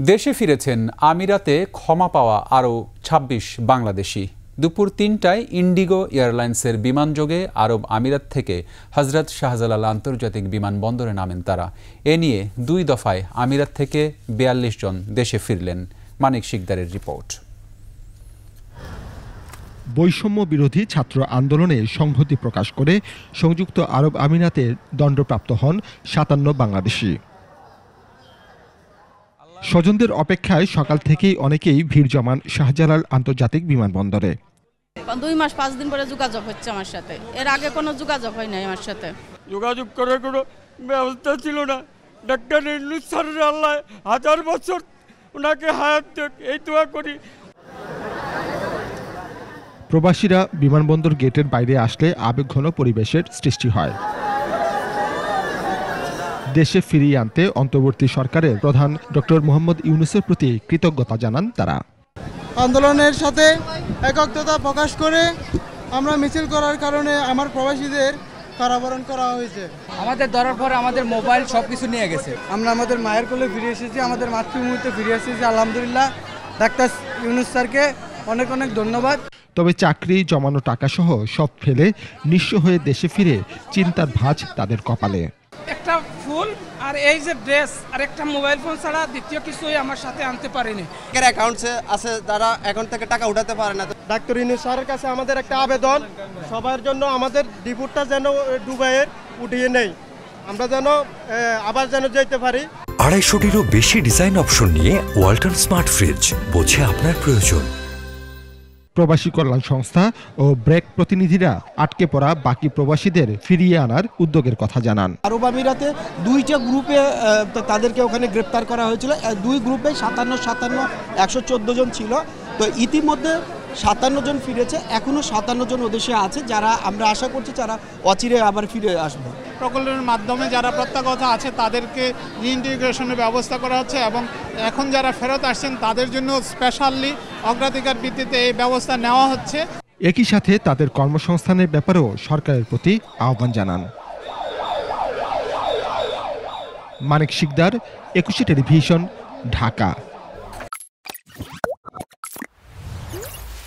দেশে ফিরেছেন আমিরাতে ক্ষমা পাওয়া আরও ২৬ বাংলাদেশি। দুপুর ৩টায় ইন্ডিগো এয়ারলাইন্সের বিমানযোগে আরব আমিরাত থেকে হজরত শাহজালাল আন্তর্জাতিক বিমানবন্দরে নামেন তারা। এ নিয়ে ২ দফায় আমিরাত থেকে ৪২ জন দেশে ফিরলেন। মানিক শিকদারের রিপোর্ট। বৈষম্য বিরোধী ছাত্র আন্দোলনে সংহতি প্রকাশ করে সংযুক্ত আরব আমিরাতের দণ্ডপ্রাপ্ত হন ৫৭ বাংলাদেশি। স্বজনদের অপেক্ষায় সকাল থেকেই অনেকেই ভিড় জমান শাহজালাল আন্তর্জাতিক বিমানবন্দরে। ২ মাস ৫ দিন পরে যোগাযোগ হচ্ছে আমার সাথে, এর আগে কোনো যোগাযোগ হয় নাই আমার সাথে। যোগাযোগ করার কোনো ব্যবস্থা ছিল না। ডাক্তার ইউনূস স্যারের আল্লাহ ১০০০ বছর ওনাকে হায়াত দেক, এই দোয়া করি। প্রবাসীরা বিমানবন্দর গেটের বাইরে আসলে আবেগঘন পরিবেশের সৃষ্টি হয়। দেশে ফিরিয়ে আনতে অন্তর্বর্তী সরকারের প্রধান ডক্টর মোহাম্মদ ইউনূসের প্রতি কৃতজ্ঞতা জানান তারা। আন্দোলনের সাথে একাত্মতা প্রকাশ করে আমরা মিছিল করার কারণে আমার প্রবাসীদের কারাবরণ করা হয়েছে। আমাদের ধরার পরে আমাদের মোবাইল সবকিছু নিয়ে গেছে। আমরা আমাদের মায়ের কোলে ফিরে এসেছি, আমাদের মাতৃভূমিতে ফিরে এসেছি। আলহামদুলিল্লাহ, ডাক্তার ইউনূস স্যারকে অনেক অনেক ধন্যবাদ। তবে চাকরি, জমানো টাকা সহ সব ফেলে নিঃস্ব হয়ে দেশে ফিরে চিন্তার ভাঁজ তাদের কপালে। একটা ফুল আর এই যে ড্রেস আর একটা মোবাইল ফোন ছাড়া দ্বিতীয় কিছুই আমার সাথে আনতে পারিনি। অ্যাকাউন্টে আছে, তারা অ্যাকাউন্ট থেকে টাকা উঠাতে পারে না। ডাক্তার ইউনূস স্যারের কাছে আমাদের একটা আবেদন, সবার জন্য আমাদের ডিপুটটা যেন দুবাইয়ের উঠিয়ে নেই, আমরা যেন আবার যেন যেতে পারি। ২৫০টিরও বেশি ডিজাইন অপশন নিয়ে ওয়ালটন স্মার্ট ফ্রিজ, বোঝে আপনার প্রয়োজন। প্রবাসী কল্যাণ সংস্থা ও ব্রেক প্রতিনিধিরা আটকে পড়া বাকি প্রবাসীদের ফিরিয়ে আনার উদ্যোগের কথা জানান। আরব আমিরাতে 2টা গ্রুপে তাদেরকে ওখানে গ্রেপ্তার করা হয়েছিল। 2 গ্রুপে 57 114 জন ছিল। তো ইতিমধ্যে 57 জন ফিরেছে, এখনো 57 জন ওদেশে আছে, যারা আমরা আশা করছি যারা অচিরে আবার ফিরে আসবে। প্রকল্পের মাধ্যমে যারা প্রত্যাগত আছে তাদেরকে রিইন্টিগ্রেশনের ব্যবস্থা করা হচ্ছে এবং এখন যারা ফেরত আসছেন তাদের জন্য স্পেশালি অগ্রাধিকার ভিত্তিতে এই ব্যবস্থা নেওয়া হচ্ছে। একই সাথে তাদের কর্মসংস্থানের ব্যাপারেও সরকারের প্রতি আহ্বান জানান। মানিক শিকদার, ২১ টেলিভিশন, ঢাকা।